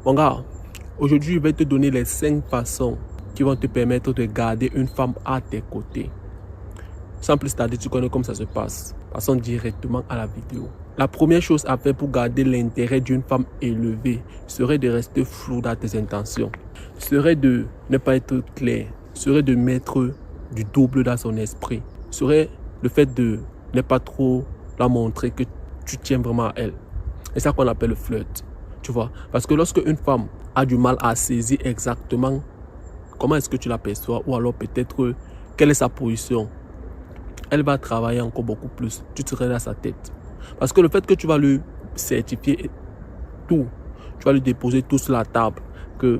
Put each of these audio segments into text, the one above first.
Mon gars, aujourd'hui, je vais te donner les 5 façons qui vont te permettre de garder une femme à tes côtés. Sans plus tarder, tu connais comment ça se passe. Passons directement à la vidéo. La première chose à faire pour garder l'intérêt d'une femme élevé serait de rester flou dans tes intentions. Serait de ne pas être clair. Serait de mettre du double dans son esprit. Serait le fait de ne pas trop la montrer que tu tiens vraiment à elle. C'est ça qu'on appelle le flirt. Tu vois, parce que lorsque une femme a du mal à saisir exactement comment est-ce que tu l'aperçois ou alors peut-être quelle est sa position, elle va travailler encore beaucoup plus. Tu serais dans sa tête. Parce que le fait que tu vas lui certifier tout, tu vas lui déposer tout sur la table, que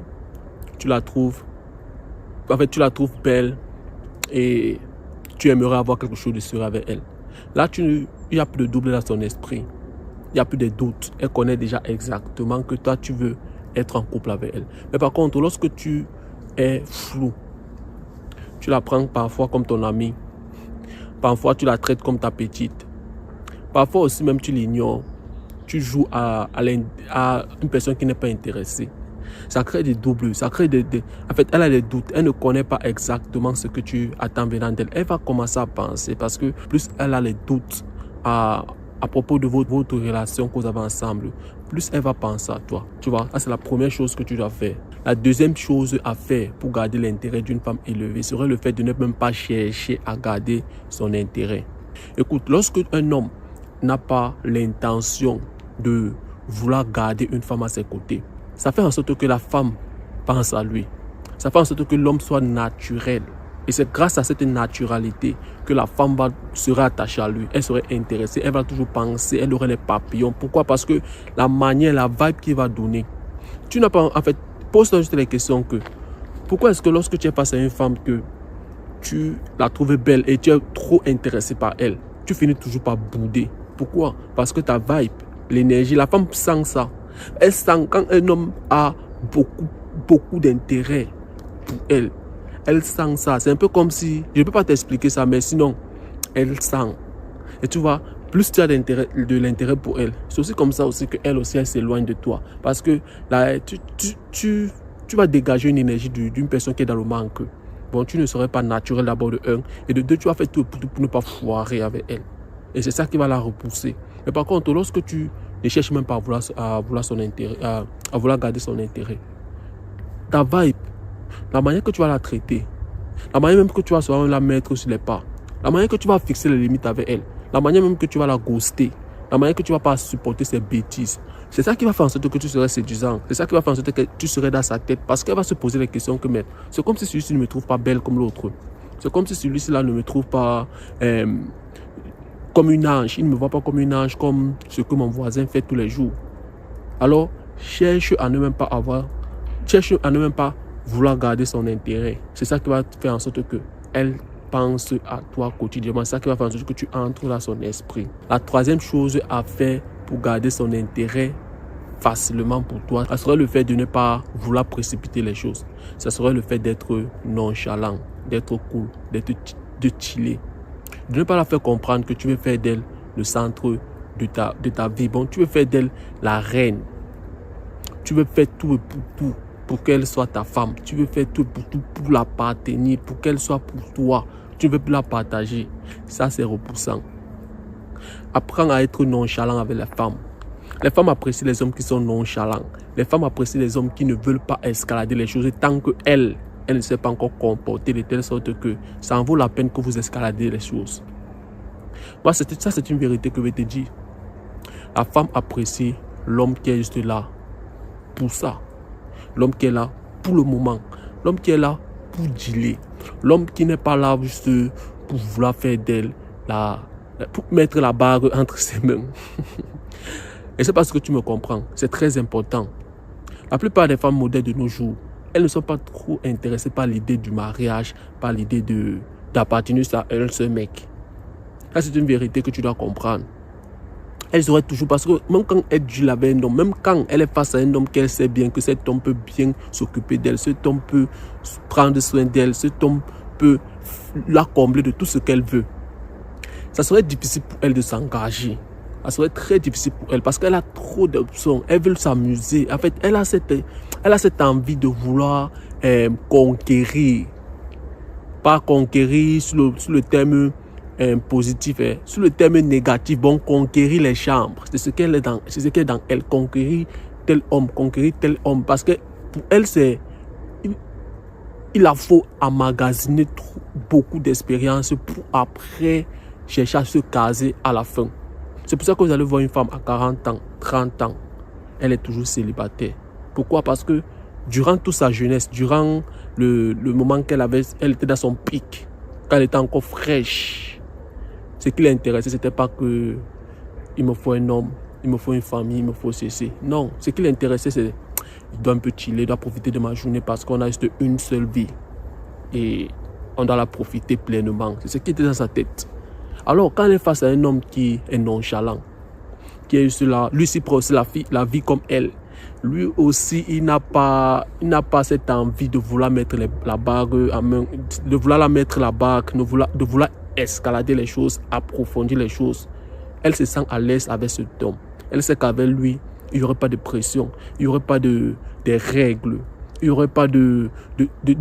tu la trouves, en fait, tu la trouves belle et tu aimerais avoir quelque chose de sûr avec elle. Là, il n'y a plus de double dans son esprit. Il n'y a plus de doute. Elle connaît déjà exactement que toi, tu veux être en couple avec elle. Mais par contre, lorsque tu es flou, tu la prends parfois comme ton ami. Parfois, tu la traites comme ta petite. Parfois aussi, même tu l'ignores. Tu joues à une personne qui n'est pas intéressée. Ça crée des doubles. Ça crée En fait, elle a des doutes. Elle ne connaît pas exactement ce que tu attends venant d'elle. Elle va commencer à penser parce que plus elle a les doutes à propos de votre relation que vous avez ensemble, plus elle va penser à toi. Tu vois, ça c'est la première chose que tu dois faire. La deuxième chose à faire pour garder l'intérêt d'une femme élevée serait le fait de ne même pas chercher à garder son intérêt. Écoute, lorsque un homme n'a pas l'intention de vouloir garder une femme à ses côtés, ça fait en sorte que la femme pense à lui. Ça fait en sorte que l'homme soit naturel. Et c'est grâce à cette naturalité que la femme sera attachée à lui. Elle serait intéressée, elle va toujours penser, elle aurait les papillons. Pourquoi? Parce que la manière, la vibe qu'il va donner. Tu n'as pas, en fait, pose-toi juste les questions que, pourquoi est-ce que lorsque tu es face à une femme que tu la trouves belle et tu es trop intéressé par elle, tu finis toujours par bouder? Pourquoi? Parce que ta vibe, l'énergie, la femme sent ça. Elle sent quand un homme a beaucoup d'intérêt pour elle. Elle sent ça. C'est un peu comme si, je ne peux pas t'expliquer ça, mais sinon, elle sent. Et tu vois, plus tu as de l'intérêt pour elle, c'est aussi comme ça aussi qu'elle aussi, elle s'éloigne de toi. Parce que là, tu vas dégager une énergie d'une personne qui est dans le manque. Bon, tu ne serais pas naturel d'abord de un. Et de deux, tu vas faire tout pour ne pas foirer avec elle. Et c'est ça qui va la repousser. Mais par contre, lorsque tu ne cherches même pas à vouloir son intérêt, à vouloir garder son intérêt, ta vibe, la manière que tu vas la traiter, la manière même que tu vas savoir la mettre sur les pas, la manière que tu vas fixer les limites avec elle, la manière même que tu vas la ghoster, la manière que tu ne vas pas supporter ses bêtises, c'est ça qui va faire en sorte que tu serais séduisant. C'est ça qui va faire en sorte que tu serais dans sa tête. Parce qu'elle va se poser les questions que mais c'est comme si celui-ci ne me trouve pas belle comme l'autre. C'est comme si celui-ci là ne me trouve pas comme une ange. Il ne me voit pas comme une ange, comme ce que mon voisin fait tous les jours. Alors, cherche à ne même pas vouloir garder son intérêt. C'est ça qui va faire en sorte que elle pense à toi quotidiennement. C'est ça qui va faire en sorte que tu entres dans son esprit. La troisième chose à faire pour garder son intérêt facilement pour toi, ça serait le fait de ne pas vouloir précipiter les choses. Ça serait le fait d'être nonchalant, d'être cool, de chiller. De ne pas la faire comprendre que tu veux faire d'elle le centre de ta vie. Bon, tu veux faire d'elle la reine. Tu veux faire tout pour qu'elle soit ta femme. Tu veux faire tout pour l'appartenir, pour qu'elle soit pour toi. Tu veux la partager. Ça, c'est repoussant. Apprends à être nonchalant avec les femmes. Les femmes apprécient les hommes qui sont nonchalants. Les femmes apprécient les hommes qui ne veulent pas escalader les choses tant qu'elle ne s'est pas encore comportée de telle sorte que ça en vaut la peine que vous escaladez les choses. Moi, ça, c'est une vérité que je vais te dire. La femme apprécie l'homme qui est juste là pour ça. L'homme qui est là pour le moment. L'homme qui est là pour dealer. L'homme qui n'est pas là juste pour vouloir faire d'elle pour mettre la barre entre ses mains. Et c'est parce que tu me comprends. C'est très important. La plupart des femmes modèles de nos jours, elles ne sont pas trop intéressées par l'idée du mariage, par l'idée d'appartenir à un seul mec. Ça, c'est une vérité que tu dois comprendre. Elles auraient toujours, parce que même quand elle deal avec un homme, même quand elle est face à un homme qu'elle sait bien que cet homme peut bien s'occuper d'elle, cet homme peut prendre soin d'elle, cet homme peut la combler de tout ce qu'elle veut, ça serait difficile pour elle de s'engager. Ça serait très difficile pour elle parce qu'elle a trop d'options. Elle veut s'amuser. En fait, elle a cette envie de vouloir conquérir. Pas conquérir sur le terme positif, sur le terme négatif. Bon, conquérir les chambres. C'est ce qu'elle est dans. C'est ce qu'elle est dans elle. Conquérir tel homme. Conquérir tel homme. Parce que pour elle, c'est... Il a faut emmagasiner beaucoup d'expérience pour après chercher à se caser à la fin. C'est pour ça que vous allez voir une femme à 40 ans, 30 ans, elle est toujours célibataire. Pourquoi? Parce que durant toute sa jeunesse, durant le moment elle était dans son pic, quand elle était encore fraîche, ce qui l'intéressait, ce n'était pas que il me faut un homme, il me faut une famille, il me faut ceci. Non, ce qui l'intéressait, c'est il doit un peu chiller, il doit profiter de ma journée parce qu'on a juste une seule vie. Et on doit la profiter pleinement. C'est ce qui était dans sa tête. Alors, quand elle est face à un homme qui est nonchalant, qui est là, lui aussi prend aussi la vie comme elle, lui aussi, il n'a pas cette envie de vouloir mettre la bague à main, de vouloir la mettre la bague, de vouloir escalader les choses, approfondir les choses. Elle se sent à l'aise avec cet homme. Elle sait qu'avec lui, il n'y aurait pas de pression, il n'y aurait pas de règles, il n'y aurait pas de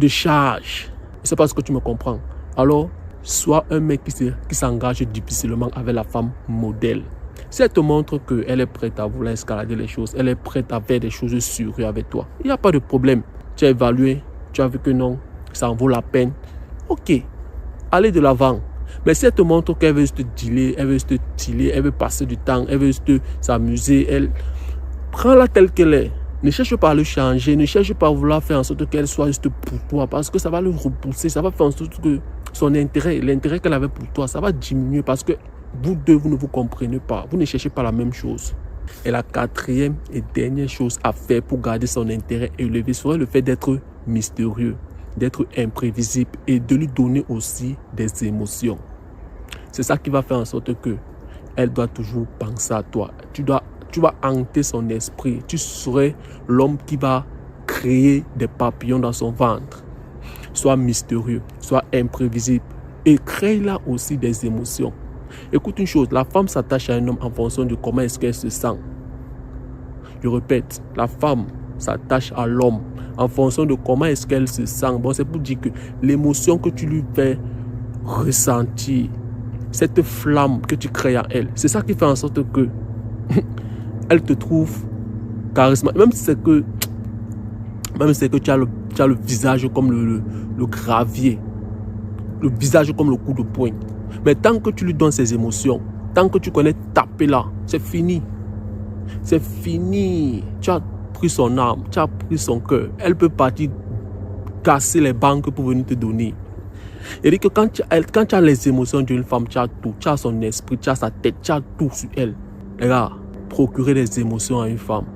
charge. C'est parce que tu me comprends. Alors, sois un mec qui s'engage difficilement avec la femme modèle. Si elle te montre qu'elle est prête à vouloir escalader les choses, elle est prête à faire des choses sérieuses avec toi, il n'y a pas de problème. Tu as évalué, tu as vu que non, ça en vaut la peine. Ok, allez de l'avant. Mais si elle te montre qu'elle veut juste dealer, elle veut juste dealer, elle veut passer du temps, elle veut juste s'amuser, prends-la telle qu'elle est. Ne cherche pas à le changer, ne cherche pas à vouloir faire en sorte qu'elle soit juste pour toi, parce que ça va le repousser, ça va faire en sorte que son intérêt, l'intérêt qu'elle avait pour toi, ça va diminuer parce que vous deux, vous ne vous comprenez pas, vous ne cherchez pas la même chose. Et la quatrième et dernière chose à faire pour garder son intérêt élevé serait le fait d'être mystérieux, d'être imprévisible et de lui donner aussi des émotions. C'est ça qui va faire en sorte que elle doit toujours penser à toi. Tu vas hanter son esprit. Tu serais l'homme qui va créer des papillons dans son ventre. Sois mystérieux, sois imprévisible et crée là aussi des émotions. Écoute une chose, la femme s'attache à un homme en fonction de comment est-ce qu'elle se sent. Je répète, la femme s'attache à l'homme en fonction de comment est-ce qu'elle se sent. Bon, c'est pour dire que l'émotion que tu lui fais ressentir, cette flamme que tu crées en elle, c'est ça qui fait en sorte que elle te trouve charismatique. Même si c'est que tu as le visage comme le gravier, le visage comme le coup de poing. Mais tant que tu lui donnes ses émotions, tant que tu connais taper là, c'est fini. C'est fini. Tu as pris son âme, tu as pris son cœur. Elle peut partir casser les banques pour venir te donner. Et que quand tu as les émotions d'une femme, tu as tout. Tu as son esprit, tu as sa tête, tu as tout sur elle. Les gars, procurer des émotions à une femme.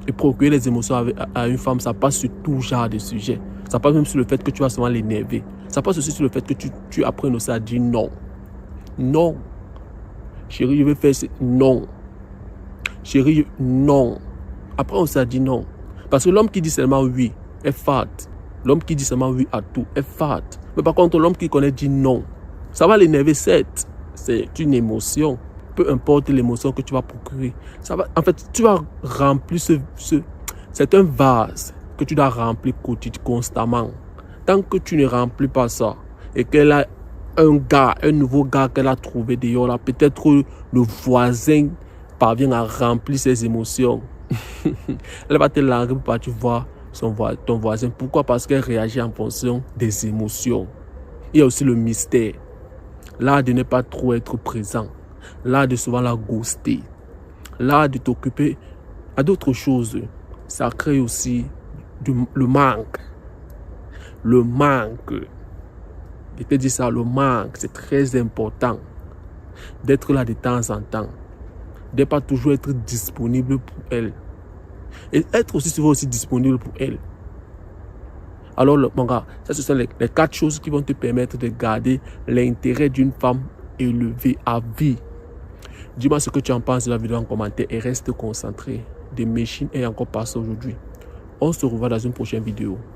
Et procurer les émotions à une femme, ça passe sur tout genre de sujet. Ça passe même sur le fait que tu vas souvent l'énerver. Ça passe aussi sur le fait que tu apprennes aussi à dire non. Non. Chérie, je veux faire ça. Non. Chérie, non. Après, on s'est dit non. Parce que l'homme qui dit seulement oui est fat. L'homme qui dit seulement oui à tout est fat. Mais par contre, l'homme qui connaît dit non. Ça va l'énerver, certes. C'est une émotion. Peu importe l'émotion que tu vas procurer. Ça va, en fait, tu vas remplir c'est un vase que tu dois remplir constamment. Tant que tu ne remplis pas ça et qu'elle a un nouveau gars qu'elle a trouvé dehors là, peut-être le voisin parvient à remplir ses émotions. Elle va te larguer pour partir voir ton voisin. Pourquoi? Parce qu'elle réagit en fonction des émotions. Il y a aussi le mystère. L'art de ne pas trop être présent. L'art de souvent la ghoster. L'art de t'occuper à d'autres choses. Ça crée aussi le manque. Le manque. Je te dis ça, le manque, c'est très important. D'être là de temps en temps. De ne pas toujours être disponible pour elle. Et être aussi souvent aussi disponible pour elle. Alors, mon gars, ça, ce sont les 4 choses qui vont te permettre de garder l'intérêt d'une femme élevée à vie. Dis-moi ce que tu en penses de la vidéo en commentaire et reste concentré. Des machines est encore passé aujourd'hui. On se revoit dans une prochaine vidéo.